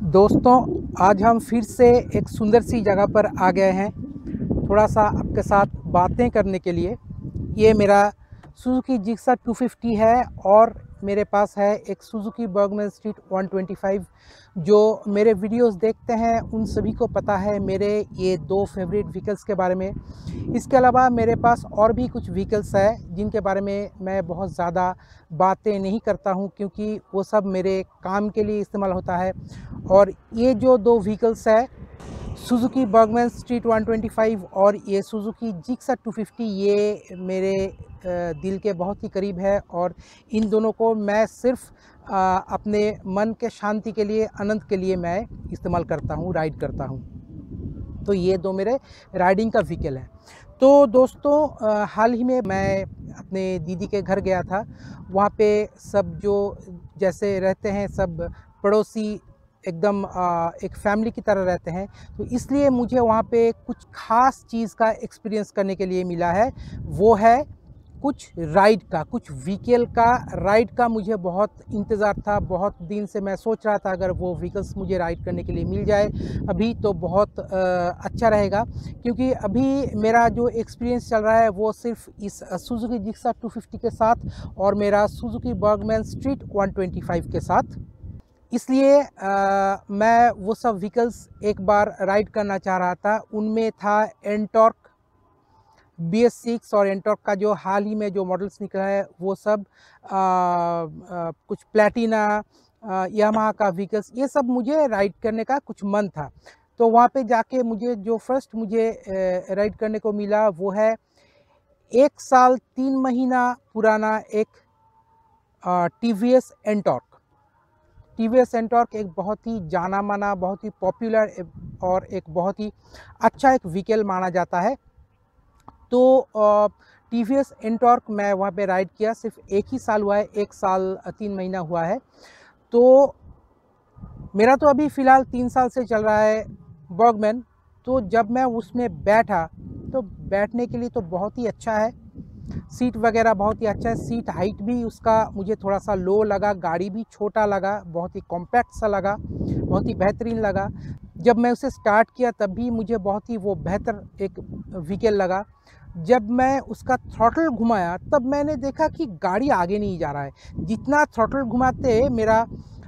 दोस्तों, आज हम फिर से एक सुंदर सी जगह पर आ गए हैं थोड़ा सा आपके साथ बातें करने के लिए। ये मेरा सुजुकी जिक्सर 250 है और मेरे पास है एक सुजुकी बर्गमैन स्ट्रीट 125। जो मेरे वीडियोस देखते हैं उन सभी को पता है मेरे ये दो फेवरेट व्हीकल्स के बारे में। इसके अलावा मेरे पास और भी कुछ व्हीकल्स है जिनके बारे में मैं बहुत ज़्यादा बातें नहीं करता हूं, क्योंकि वो सब मेरे काम के लिए इस्तेमाल होता है। और ये जो दो व्हीकल्स है, सुजुकी बर्गमैन स्ट्रीट 125 और ये सुजुकी जिक्सर 250, ये मेरे दिल के बहुत ही करीब है। और इन दोनों को मैं सिर्फ अपने मन के शांति के लिए, आनंद के लिए मैं इस्तेमाल करता हूँ, राइड करता हूँ। तो ये दो मेरे राइडिंग का व्हीकल है। तो दोस्तों, हाल ही में मैं अपने दीदी के घर गया था। वहाँ पे सब जो जैसे रहते हैं, सब पड़ोसी एकदम एक फैमिली की तरह रहते हैं। तो इसलिए मुझे वहाँ पे कुछ ख़ास चीज़ का एक्सपीरियंस करने के लिए मिला है। वो है कुछ राइड का, कुछ व्हीकल का राइड का मुझे बहुत इंतज़ार था। बहुत दिन से मैं सोच रहा था अगर वो व्हीकल्स मुझे राइड करने के लिए मिल जाए अभी तो बहुत अच्छा रहेगा, क्योंकि अभी मेरा जो एक्सपीरियंस चल रहा है वो सिर्फ इस सुजुकी जिक्सर 250 के साथ और मेरा सुजुकी बर्गमैन स्ट्रीट 125 के साथ। इसलिए मैं वो सब व्हीकल्स एक बार राइड करना चाह रहा था। उनमें था एंटॉर्क BS6 और एंटॉर्क का जो हाल ही में जो मॉडल्स निकला है वो सब, कुछ प्लैटिना, यामाहा का व्हीकल्स, ये सब मुझे राइड करने का कुछ मन था। तो वहाँ पे जाके मुझे जो फर्स्ट मुझे राइड करने को मिला वो है 1 साल 3 महीना पुराना एक TVS एंटॉर्क। TVS एंटॉर्क एक बहुत ही जाना माना, बहुत ही पॉपुलर और एक बहुत ही अच्छा एक व्हीकल माना जाता है। तो TVS एंटॉर्क मैं वहाँ पे राइड किया, सिर्फ एक ही साल हुआ है, 1 साल 3 महीना हुआ है। तो मेरा तो अभी फ़िलहाल 3 साल से चल रहा है बर्गमैन। तो जब मैं उसमें बैठा तो बैठने के लिए तो बहुत ही अच्छा है, सीट वगैरह बहुत ही अच्छा है। सीट हाइट भी उसका मुझे थोड़ा सा लो लगा, गाड़ी भी छोटा लगा, बहुत ही कॉम्पैक्ट सा लगा, बहुत ही बेहतरीन लगा। जब मैं उसे स्टार्ट किया तब भी मुझे बहुत ही वो बेहतर एक व्हीकल लगा। जब मैं उसका थ्रॉटल घुमाया तब मैंने देखा कि गाड़ी आगे नहीं जा रहा है। जितना थ्रॉटल घुमाते मेरा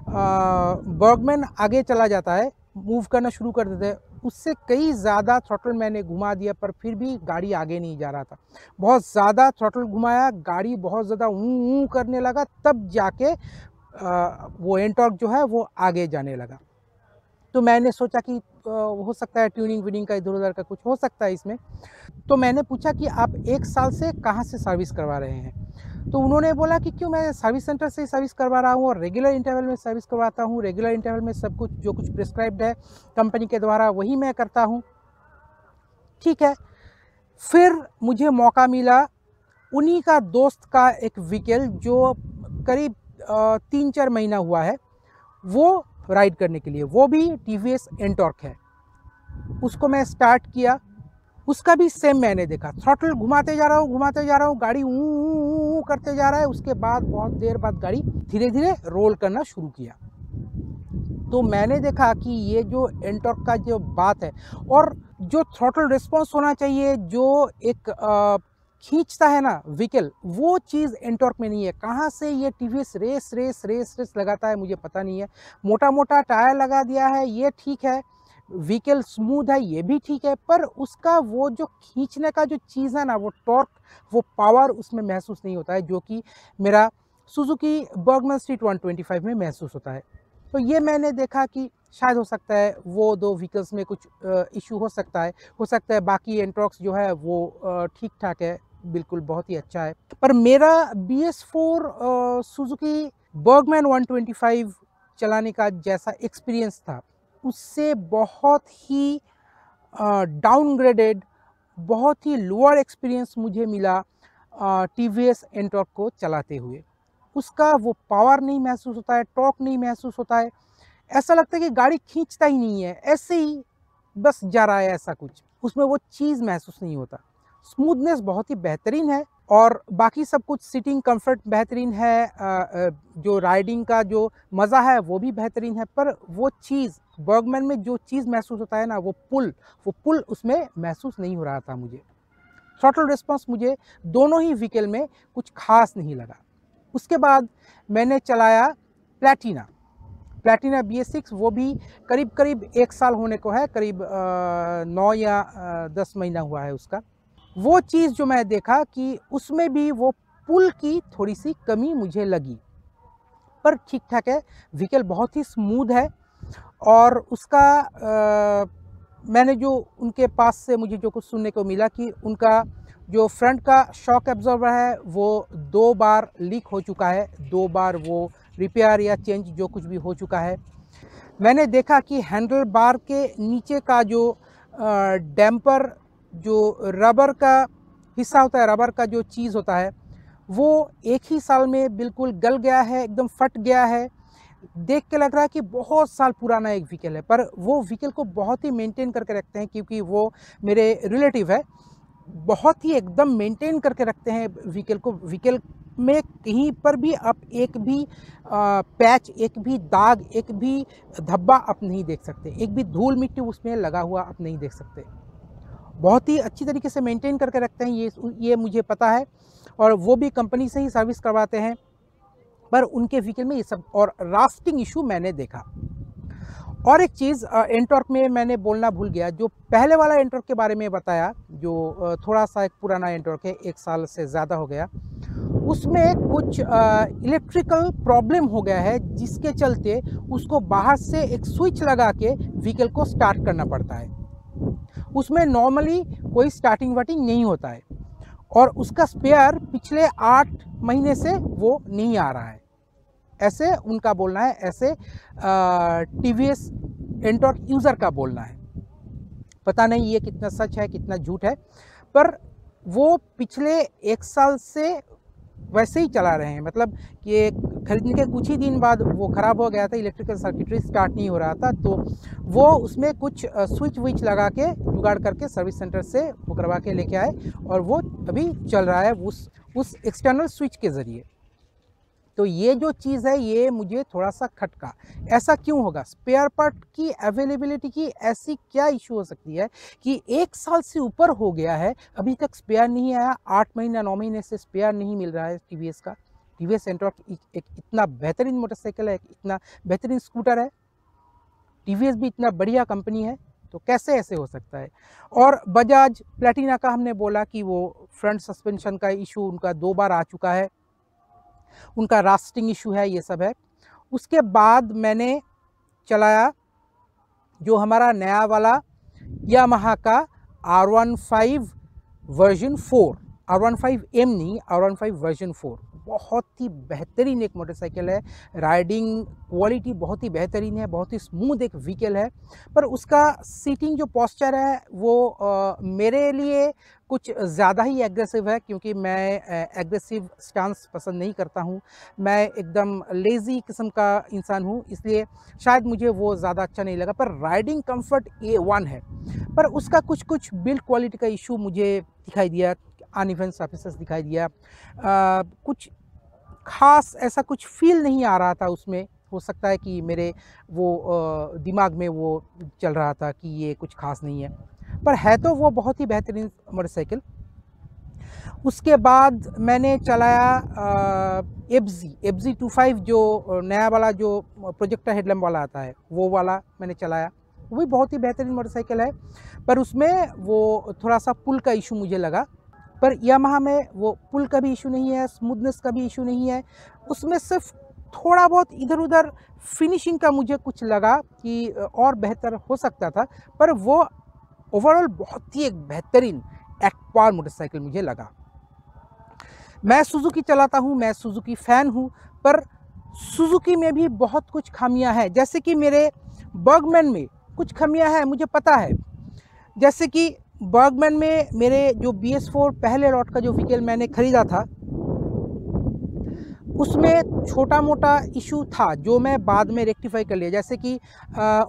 बर्गमैन आगे चला जाता है, मूव करना शुरू कर देते हैं, उससे कई ज़्यादा थ्रॉटल मैंने घुमा दिया पर फिर भी गाड़ी आगे नहीं जा रहा था। बहुत ज़्यादा थ्रॉटल घुमाया, गाड़ी बहुत ज़्यादा ऊँ करने लगा, तब जाके वो एंटॉर्क जो है वो आगे जाने लगा। तो मैंने सोचा कि हो सकता है ट्यूनिंग व्यूनिंग का इधर-उधर का कुछ हो सकता है इसमें। तो मैंने पूछा कि आप 1 साल से कहाँ से सर्विस करवा रहे हैं? तो उन्होंने बोला कि क्यों, मैं सर्विस सेंटर से ही सर्विस करवा रहा हूँ और रेगुलर इंटरवल में सर्विस करवाता हूँ। रेगुलर इंटरवल में सब कुछ जो कुछ प्रिस्क्राइब्ड है कंपनी के द्वारा वही मैं करता हूँ। ठीक है। फिर मुझे मौका मिला उन्हीं का दोस्त का एक व्हीकल जो करीब 3-4 महीना हुआ है वो राइड करने के लिए, वो भी TVS एंटॉर्क है। उसको मैं स्टार्ट किया, उसका भी सेम मैंने देखा, थ्रॉटल घुमाते जा रहा हूँ, गाड़ी ऊ करते जा रहा है। उसके बाद बहुत देर बाद गाड़ी धीरे-धीरे रोल करना शुरू किया। तो मैंने देखा कि ये जो एंटॉर्क का जो बात है और जो थ्रॉटल रिस्पॉन्स होना चाहिए, जो एक खींचता है ना व्हीकल, वो चीज़ एंटॉर्क में नहीं है। कहाँ से ये TVS रेस लगाता है मुझे पता नहीं है। मोटा-मोटा टायर लगा दिया है, ये ठीक है, व्हीकल स्मूथ है, ये भी ठीक है, पर उसका वो जो खींचने का जो चीज़ है ना, वो टॉर्क, वो पावर उसमें महसूस नहीं होता है, जो कि मेरा सुजुकी बर्गमैन स्ट्रीट 125 में महसूस होता है। तो ये मैंने देखा कि शायद हो सकता है वो दो व्हीकल्स में कुछ इशू हो सकता है बाकी एंटॉर्क्स जो है वो ठीक-ठाक है, बिल्कुल बहुत ही अच्छा है। पर मेरा BS4 सुजुकी बर्गमैन 125 चलाने का जैसा एक्सपीरियंस था, उससे बहुत ही डाउनग्रेडेड, बहुत ही लोअर एक्सपीरियंस मुझे मिला TVS एंटॉर्क को चलाते हुए। उसका वो पावर नहीं महसूस होता है, टॉर्क नहीं महसूस होता है। ऐसा लगता है कि गाड़ी खींचता ही नहीं है, ऐसे ही बस जा रहा है, ऐसा कुछ। उसमें वो चीज़ महसूस नहीं होता। स्मूथनेस बहुत ही बेहतरीन है और बाकी सब कुछ, सीटिंग कंफर्ट बेहतरीन है, जो राइडिंग का जो मज़ा है वो भी बेहतरीन है, पर वो चीज़ बर्गमैन में जो चीज़ महसूस होता है ना, वो पुल उसमें महसूस नहीं हो रहा था मुझे। थ्रॉटल रिस्पॉन्स मुझे दोनों ही व्हीकल में कुछ खास नहीं लगा। उसके बाद मैंने चलाया प्लैटिना BS6, वो भी करीब 1 साल होने को है, करीब 9 या 10 महीना हुआ है उसका। वो चीज़ जो मैं देखा कि उसमें भी वो पुल की थोड़ी सी कमी मुझे लगी, पर ठीक ठाक है, व्हीकल बहुत ही स्मूथ है। और उसका मैंने जो उनके पास से मुझे जो कुछ सुनने को मिला कि उनका जो फ्रंट का शॉक एब्जॉर्बर है वो 2 बार लीक हो चुका है, 2 बार वो रिपेयर या चेंज जो कुछ भी हो चुका है। मैंने देखा कि हैंडल बार के नीचे का जो डैम्पर, जो रबर का हिस्सा होता है, रबर का जो चीज़ होता है, वो 1 ही साल में बिल्कुल गल गया है, एकदम फट गया है। देख के लग रहा है कि बहुत साल पुराना एक व्हीकल है, पर वो व्हीकल को बहुत ही मेंटेन करके रखते हैं, क्योंकि वो मेरे रिलेटिव है। बहुत ही एकदम मेंटेन करके रखते हैं व्हीकल को। व्हीकल में कहीं पर भी आप एक भी पैच, एक भी दाग, एक भी धब्बा आप नहीं देख सकते, एक भी धूल मिट्टी उसमें लगा हुआ आप नहीं देख सकते। बहुत ही अच्छी तरीके से मेंटेन करके रखते हैं, ये मुझे पता है। और वो भी कंपनी से ही सर्विस करवाते हैं, पर उनके व्हीकल में ये सब और रास्टिंग इशू मैंने देखा। और एक चीज़ एंटॉर्क में मैंने बोलना भूल गया, जो पहले वाला एंटॉर्क के बारे में बताया, जो थोड़ा सा एक पुराना एंटॉर्क है, 1 साल से ज़्यादा हो गया, उसमें कुछ इलेक्ट्रिकल प्रॉब्लम हो गया है, जिसके चलते उसको बाहर से एक स्विच लगा के व्हीकल को स्टार्ट करना पड़ता है। उसमें नॉर्मली कोई स्टार्टिंग वार्टिंग नहीं होता है, और उसका स्पेयर पिछले 8 महीने से वो नहीं आ रहा है, ऐसे उनका बोलना है, ऐसे टीवीएस एंटॉर्क यूज़र का बोलना है। पता नहीं ये कितना सच है कितना झूठ है, पर वो पिछले 1 साल से वैसे ही चला रहे हैं। मतलब कि खरीदने के कुछ ही दिन बाद वो ख़राब हो गया था, इलेक्ट्रिकल सर्किटरी स्टार्ट नहीं हो रहा था, तो वो उसमें कुछ स्विच विच लगा के जुगाड़ करके सर्विस सेंटर से वो करवा के लेके आए, और वो अभी चल रहा है उस एक्सटर्नल स्विच के ज़रिए। तो ये जो चीज़ है, ये मुझे थोड़ा सा खटका। ऐसा क्यों होगा? स्पेयर पार्ट की अवेलेबिलिटी की ऐसी क्या इशू हो सकती है कि 1 साल से ऊपर हो गया है, अभी तक स्पेयर नहीं आया, 8 महीना 9 महीने से स्पेयर नहीं मिल रहा है टीवीएस का। टीवीएस एंटॉर्क एक इतना बेहतरीन मोटरसाइकिल है, इतना बेहतरीन स्कूटर है, टीवीएस भी इतना बढ़िया कंपनी है, तो कैसे ऐसे हो सकता है? और बजाज प्लैटिना का हमने बोला कि वो फ्रंट सस्पेंशन का इशू उनका 2 बार आ चुका है, उनका रास्टिंग इशू है, ये सब है। उसके बाद मैंने चलाया जो हमारा नया वाला यामाहा का R15 वर्जन 4, R15M नहीं, R15 वर्जन 4। बहुत ही बेहतरीन एक मोटरसाइकिल है, राइडिंग क्वालिटी बहुत ही बेहतरीन है, बहुत ही स्मूथ एक व्हीकल है, पर उसका सीटिंग जो पोस्चर है वो मेरे लिए कुछ ज़्यादा ही एग्रेसिव है, क्योंकि मैं एग्रेसिव स्टांस पसंद नहीं करता हूँ। मैं एकदम लेज़ी किस्म का इंसान हूँ, इसलिए शायद मुझे वो ज़्यादा अच्छा नहीं लगा। पर राइडिंग कंफर्ट A1 है, पर उसका कुछ बिल्ड क्वालिटी का इशू मुझे दिखाई दिया, अनइवन सरफेसेस दिखाई दिया, कुछ खास ऐसा कुछ फील नहीं आ रहा था उसमें। हो सकता है कि मेरे वो दिमाग में वो चल रहा था कि ये कुछ खास नहीं है, पर है तो वो बहुत ही बेहतरीन मोटरसाइकिल। उसके बाद मैंने चलाया FZ25, जो नया वाला जो प्रोजेक्टर हेडलैम्प वाला आता है, वो वाला मैंने चलाया। वो भी बहुत ही बेहतरीन मोटरसाइकिल है, पर उसमें वो थोड़ा सा पुल का इशू मुझे लगा। पर यामाहा में वो पुल का भी इशू नहीं है, स्मूथनेस का भी इशू नहीं है, उसमें सिर्फ थोड़ा बहुत इधर उधर फिनिशिंग का मुझे कुछ लगा कि और बेहतर हो सकता था, पर वो ओवरऑल बहुत ही एक बेहतरीन एक्ट पावर मोटरसाइकिल मुझे लगा। मैं सुजुकी चलाता हूँ, मैं सुजुकी फ़ैन हूँ, पर सुजुकी में भी बहुत कुछ खामियां हैं। जैसे कि मेरे बर्गमैन में कुछ खामियां हैं, मुझे पता है। जैसे कि बर्गमैन में मेरे जो BS4 पहले लॉट का जो व्हीकल मैंने ख़रीदा था, उसमें छोटा मोटा इशू था जो मैं बाद में रेक्टिफाई कर लिया। जैसे कि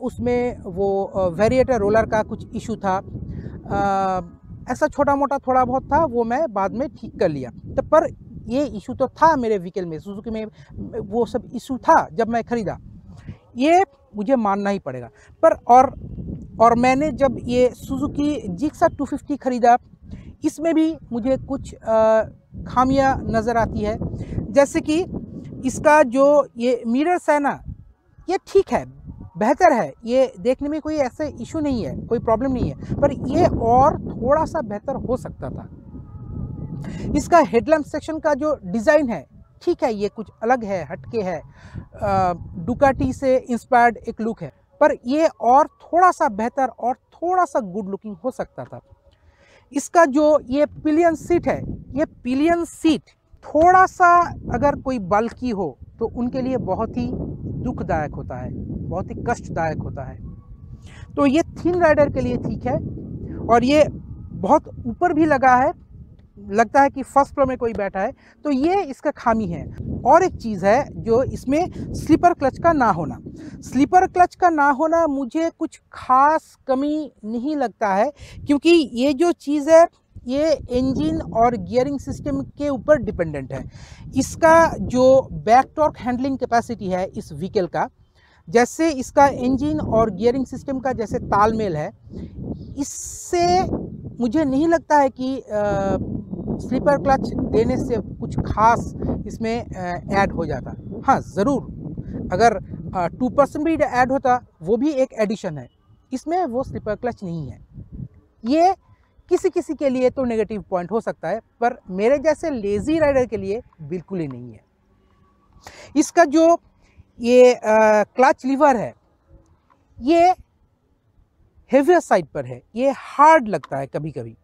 उसमें वो वेरिएटर रोलर का कुछ इशू था, ऐसा छोटा मोटा थोड़ा बहुत था, वो मैं बाद में ठीक कर लिया। तो पर ये इशू तो था मेरे व्हीकल में, सुजुकी में वो सब इशू था जब मैं ख़रीदा। ये मुझे मानना ही पड़ेगा। पर और मैंने जब ये सुजुकी जिक्सर 250 ख़रीदा, इसमें भी मुझे कुछ खामियां नज़र आती है। जैसे कि इसका जो ये मिरर्स है ना, ये ठीक है, बेहतर है, ये देखने में कोई ऐसे इशू नहीं है, कोई प्रॉब्लम नहीं है, पर ये और थोड़ा सा बेहतर हो सकता था। इसका हेडलैम्प सेक्शन का जो डिज़ाइन है ठीक है, ये कुछ अलग है, हटके है, डुकाटी से इंस्पायर्ड एक लुक है, पर ये और थोड़ा सा बेहतर और थोड़ा सा गुड लुकिंग हो सकता था। इसका जो ये पिलियन सीट है, ये पिलियन सीट थोड़ा सा अगर कोई बल्कि हो तो उनके लिए बहुत ही दुखदायक होता है, बहुत ही कष्टदायक होता है। तो ये थिन राइडर के लिए ठीक है, और ये बहुत ऊपर भी लगा है, लगता है कि फर्स्ट फ्लोर में कोई बैठा है, तो ये इसका खामी है। और एक चीज़ है जो इसमें स्लीपर क्लच का ना होना। स्लीपर क्लच का ना होना मुझे कुछ खास कमी नहीं लगता है, क्योंकि ये जो चीज़ है ये इंजन और गियरिंग सिस्टम के ऊपर डिपेंडेंट है। इसका जो बैक टॉर्क हैंडलिंग कैपेसिटी है इस व्हीकल का, जैसे इसका इंजन और गियरिंग सिस्टम का जैसे तालमेल है, इससे मुझे नहीं लगता है कि स्लीपर क्लच देने से कुछ खास इसमें ऐड हो जाता। हाँ ज़रूर, अगर 2% भी ऐड होता वो भी एक एडिशन है, इसमें वो स्लीपर क्लच नहीं है। ये किसी किसी के लिए तो नेगेटिव पॉइंट हो सकता है, पर मेरे जैसे लेज़ी राइडर के लिए बिल्कुल ही नहीं है। इसका जो ये क्लच लीवर है ये हेवियर साइड पर है, ये हार्ड लगता है कभी कभी।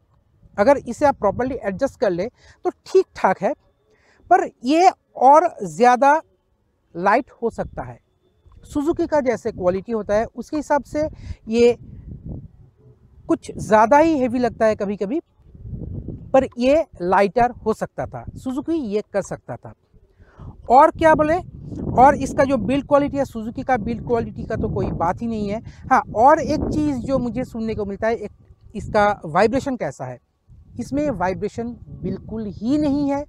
अगर इसे आप प्रॉपर्ली एडजस्ट कर ले तो ठीक ठाक है, पर ये और ज़्यादा लाइट हो सकता है। सुजुकी का जैसे क्वालिटी होता है उसके हिसाब से ये कुछ ज़्यादा ही हेवी लगता है कभी कभी, पर ये लाइटर हो सकता था, सुजुकी ये कर सकता था। और क्या बोले, और इसका जो बिल्ड क्वालिटी है, सुजुकी का बिल्ड क्वालिटी का तो कोई बात ही नहीं है। हाँ, और एक चीज़ जो मुझे सुनने को मिलता है, एक इसका वाइब्रेशन कैसा है। इसमें वाइब्रेशन बिल्कुल ही नहीं है।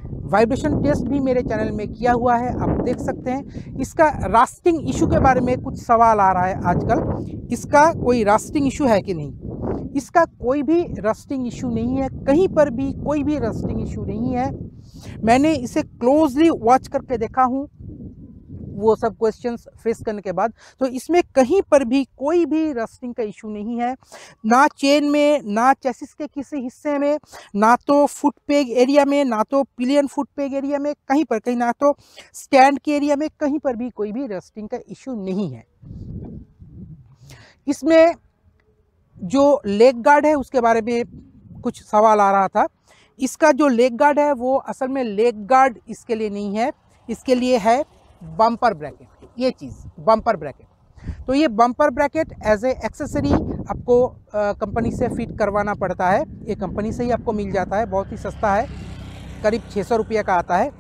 वाइब्रेशन टेस्ट भी मेरे चैनल में किया हुआ है, आप देख सकते हैं। इसका रास्टिंग इशू के बारे में कुछ सवाल आ रहा है आजकल, इसका कोई रास्टिंग इशू है कि नहीं। इसका कोई भी रस्टिंग इशू नहीं है, कहीं पर भी कोई भी रस्टिंग इशू नहीं है। मैंने इसे क्लोजली वॉच करके देखा हूँ वो सब क्वेश्चंस फेस करने के बाद, तो इसमें कहीं पर भी कोई भी रस्टिंग का इशू नहीं है, ना चेन में, ना चेसिस के किसी हिस्से में, ना तो फुट पेग एरिया में, ना तो पिलियन फुट पेग एरिया में, कहीं पर कहीं, ना तो स्टैंड के एरिया में, कहीं पर भी कोई भी रस्टिंग का इशू नहीं है। इसमें जो लेग गार्ड है उसके बारे में कुछ सवाल आ रहा था। इसका जो लेग गार्ड है वो असल में लेग गार्ड इसके लिए नहीं है, इसके लिए है बम्पर ब्रैकेट। ये चीज़ बम्पर ब्रैकेट, तो ये bumper bracket as a accessory आपको कंपनी से फिट करवाना पड़ता है। ये कंपनी से ही आपको मिल जाता है, बहुत ही सस्ता है, करीब 600 रुपये का आता है।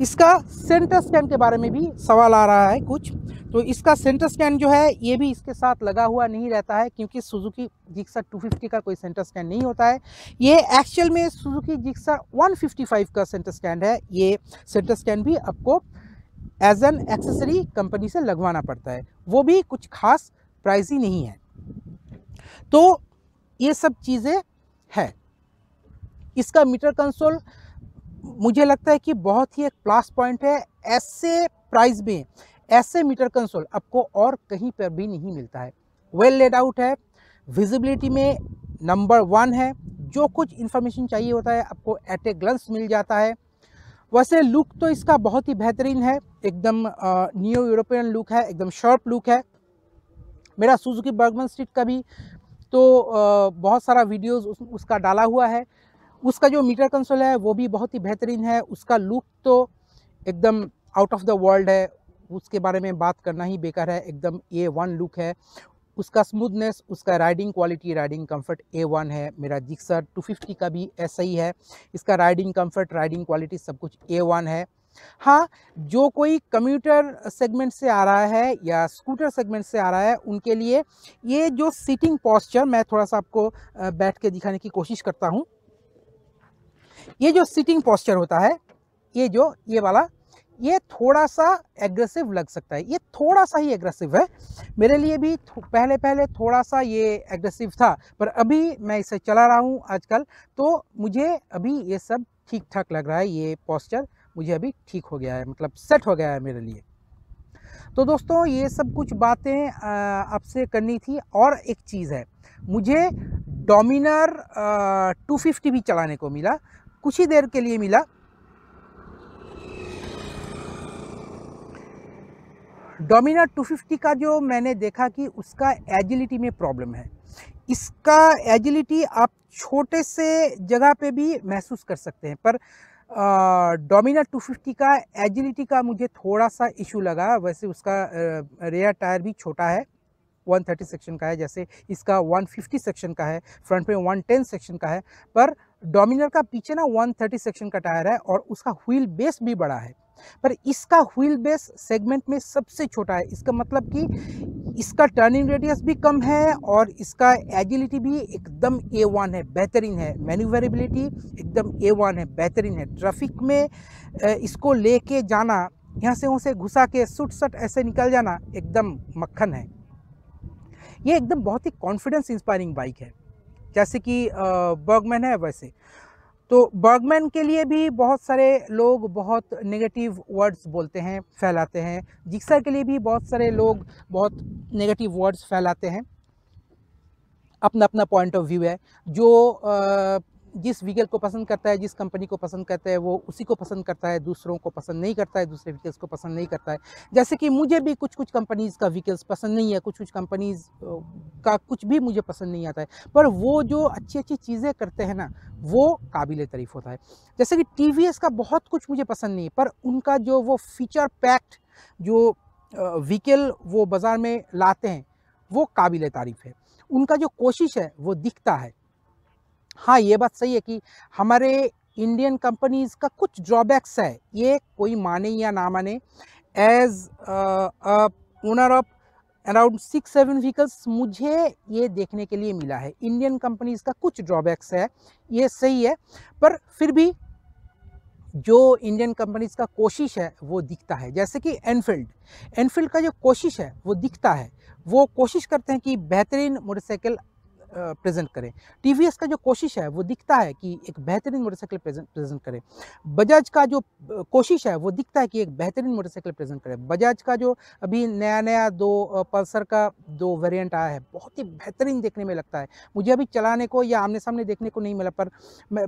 इसका सेंटर स्टैंड के बारे में भी सवाल आ रहा है कुछ, तो इसका सेंटर स्टैंड जो है ये भी इसके साथ लगा हुआ नहीं रहता है, क्योंकि सुजुकी जिक्सर 250 का कोई सेंटर स्टैंड नहीं होता है। ये एक्चुअल में सुजुकी जिक्सर 155 का सेंटर स्टैंड है। ये सेंटर स्टैंड भी आपको एज एन एक्सेसरी कंपनी से लगवाना पड़ता है, वो भी कुछ खास प्राइस ही नहीं है। तो ये सब चीज़ें है। इसका मीटर कंसोल मुझे लगता है कि बहुत ही एक प्लस पॉइंट है। ऐसे प्राइस में ऐसे मीटर कंसोल आपको और कहीं पर भी नहीं मिलता है। वेल लेड आउट है, विजिबिलिटी में नंबर 1 है, जो कुछ इन्फॉर्मेशन चाहिए होता है आपको एट ए ग्लांस मिल जाता है। वैसे लुक तो इसका बहुत ही बेहतरीन है, एकदम न्यू यूरोपियन लुक है, एकदम शार्प लुक है। मेरा सुजुकी बर्गमन स्ट्रीट का भी तो बहुत सारा वीडियोस उसका डाला हुआ है। उसका जो मीटर कंसोल है वो भी बहुत ही बेहतरीन है, उसका लुक तो एकदम आउट ऑफ द वर्ल्ड है, उसके बारे में बात करना ही बेकार है, एकदम A1 लुक है। उसका स्मूथनेस, उसका riding quality, riding comfort A1 है। मेरा जिक्सर 250 का भी ऐसा ही है, इसका राइडिंग कंफर्ट, राइडिंग क्वालिटी सब कुछ A1 है। हाँ, जो कोई कम्यूटर सेगमेंट से आ रहा है या स्कूटर सेगमेंट से आ रहा है उनके लिए ये जो सीटिंग पोस्चर, मैं थोड़ा सा आपको बैठ के दिखाने की कोशिश करता हूँ। ये जो सीटिंग पोस्चर होता है, ये वाला, ये थोड़ा सा एग्रेसिव लग सकता है, ये थोड़ा सा ही एग्रेसिव है। मेरे लिए भी पहले पहले थोड़ा सा ये एग्रेसिव था, पर अभी मैं इसे चला रहा हूँ आजकल, तो मुझे अभी ये सब ठीक ठाक लग रहा है। ये पोस्चर मुझे अभी ठीक हो गया है, मतलब सेट हो गया है मेरे लिए। तो दोस्तों ये सब कुछ बातें आपसे करनी थी। और एक चीज़ है, मुझे डोमिनर 250 भी चलाने को मिला, कुछ ही देर के लिए मिला। डोमिनर 250 का जो मैंने देखा कि उसका एजिलिटी में प्रॉब्लम है। इसका एजिलिटी आप छोटे से जगह पे भी महसूस कर सकते हैं, पर डोमिनर 250 का एजिलिटी का मुझे थोड़ा सा इशू लगा। वैसे उसका रेयर टायर भी छोटा है, 130 सेक्शन का है, जैसे इसका 150 सेक्शन का है, फ्रंट में 110 सेक्शन का है, पर डोमिनर का पीछे ना 130 सेक्शन का टायर है और उसका व्हील बेस भी बड़ा है, पर इसका व्हील बेस सेगमेंट में सबसे छोटा है। इसका मतलब कि इसका टर्निंग रेडियस भी कम है और इसका एजिलिटी भी एकदम A1 है, बेहतरीन है। मैन्यूवरेबिलिटी एकदम A1 है, बेहतरीन है। ट्रैफिक में इसको लेके जाना, यहाँ से वहाँ से घुसा के सुट सट ऐसे निकल जाना, एकदम मक्खन है। ये एकदम बहुत ही कॉन्फिडेंस इंस्पायरिंग बाइक है, जैसे कि बर्गमैन है वैसे। तो बर्गमैन के लिए भी बहुत सारे लोग बहुत नेगेटिव वर्ड्स बोलते हैं, फैलाते हैं। जिक्सर के लिए भी बहुत सारे लोग बहुत नेगेटिव वर्ड्स फैलाते हैं। अपना अपना पॉइंट ऑफ व्यू है। जो जिस व्हीकल को पसंद करता है, जिस कंपनी को पसंद करता है, वो उसी को पसंद करता है, दूसरों को पसंद नहीं करता है, दूसरे व्हीकल्स को पसंद नहीं करता है। जैसे कि मुझे भी कुछ कुछ कंपनीज़ का व्हीकल्स पसंद नहीं है, कुछ कुछ कंपनीज़ का कुछ भी मुझे पसंद नहीं आता है, पर वो जो अच्छी अच्छी चीज़ें करते हैं ना, वो काबिल तारीफ़ होता है। जैसे कि TVS का बहुत कुछ मुझे पसंद नहीं है, पर उनका जो वो फीचर पैक्ड जो व्हीकल वो बाज़ार में लाते हैं, वो काबिल तारीफ़ है। उनका जो कोशिश है वो दिखता है। हाँ, ये बात सही है कि हमारे इंडियन कंपनीज़ का कुछ ड्रॉबैक्स है, ये कोई माने या ना माने। As a owner of around 6-7 vehicles मुझे ये देखने के लिए मिला है। इंडियन कंपनीज़ का कुछ ड्रॉबैक्स है, ये सही है, पर फिर भी जो इंडियन कंपनीज़ का कोशिश है वो दिखता है। जैसे कि एनफील्ड का जो कोशिश है वो दिखता है। वो कोशिश करते हैं कि बेहतरीन मोटरसाइकिल प्रेजेंट करें। TVS का जो कोशिश है वो दिखता है कि एक बेहतरीन मोटरसाइकिल प्रेजेंट करें। बजाज का जो कोशिश है वो दिखता है कि एक बेहतरीन मोटरसाइकिल प्रेजेंट करें। बजाज का जो अभी नया दो पल्सर का 2 वेरिएंट आया है, बहुत ही बेहतरीन देखने में लगता है। मुझे अभी चलाने को या आमने सामने देखने को नहीं मिला, पर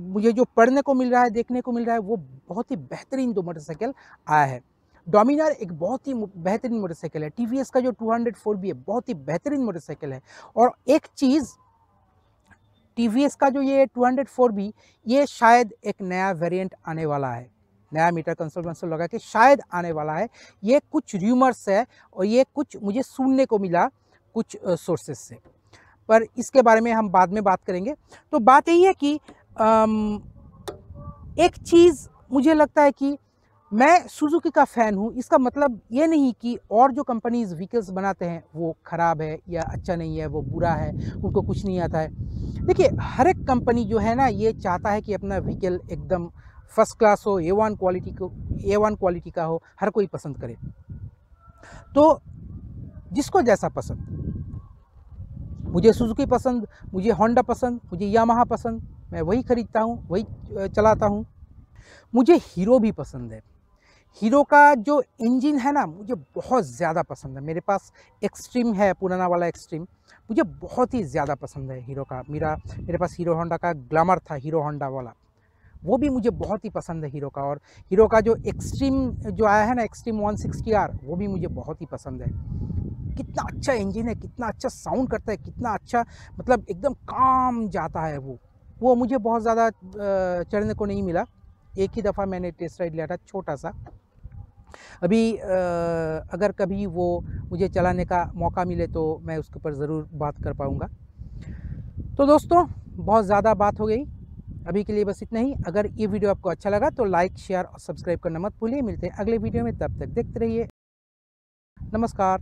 मुझे जो पढ़ने को मिल रहा है, देखने को मिल रहा है, वो बहुत ही बेहतरीन 2 मोटरसाइकिल आया है। डोमिनर एक बहुत ही बेहतरीन मोटरसाइकिल है। TVS का जो 204 भी है, बहुत ही बेहतरीन मोटरसाइकिल है। और एक चीज़, TVS का जो ये 204 भी, ये शायद एक नया वेरिएंट आने वाला है, नया मीटर कंसोल लगा के शायद आने वाला है। ये कुछ र्यूमर्स है और ये कुछ मुझे सुनने को मिला कुछ सोर्सेस से, पर इसके बारे में हम बाद में बात करेंगे। तो बात यही है कि एक चीज़ मुझे लगता है कि मैं सुजुकी का फ़ैन हूँ। इसका मतलब ये नहीं कि और जो कंपनीज़ व्हीकल्स बनाते हैं वो ख़राब है या अच्छा नहीं है, वो बुरा है, उनको कुछ नहीं आता है। देखिए, हर एक कंपनी जो है ना, ये चाहता है कि अपना व्हीकल एकदम फर्स्ट क्लास हो, A1 क्वालिटी का हो, हर कोई पसंद करे। तो जिसको जैसा पसंद, मुझे सुजुकी पसंद, मुझे होंडा पसंद, मुझे यामाहा पसंद, मैं वही खरीदता हूँ, वही चलाता हूँ। मुझे हीरो भी पसंद है। हीरो का जो इंजन है ना, मुझे बहुत ज़्यादा पसंद है। मेरे पास एक्सट्रीम है, पुराना वाला एक्सट्रीम, मुझे बहुत ही ज़्यादा पसंद है हीरो का। मेरे पास हीरो होंडा का ग्लैमर था, हीरो होंडा वाला, वो भी मुझे बहुत ही पसंद है हीरो का। और हीरो का जो एक्सट्रीम जो आया है ना, एक्सट्रीम 160R, वो भी मुझे बहुत ही पसंद है। कितना अच्छा इंजन है, कितना अच्छा साउंड करता है, कितना अच्छा, मतलब एकदम काम जाता है वो मुझे बहुत ज़्यादा चढ़ने को नहीं मिला। एक ही दफ़ा मैंने टेस्ट राइड लिया था, छोटा सा। अभी अगर कभी वो मुझे चलाने का मौका मिले तो मैं उसके ऊपर ज़रूर बात कर पाऊँगा। तो दोस्तों, बहुत ज़्यादा बात हो गई, अभी के लिए बस इतना ही। अगर ये वीडियो आपको अच्छा लगा तो लाइक, शेयर और सब्सक्राइब करना मत भूलिए। मिलते हैं अगले वीडियो में, तब तक देखते रहिए। नमस्कार।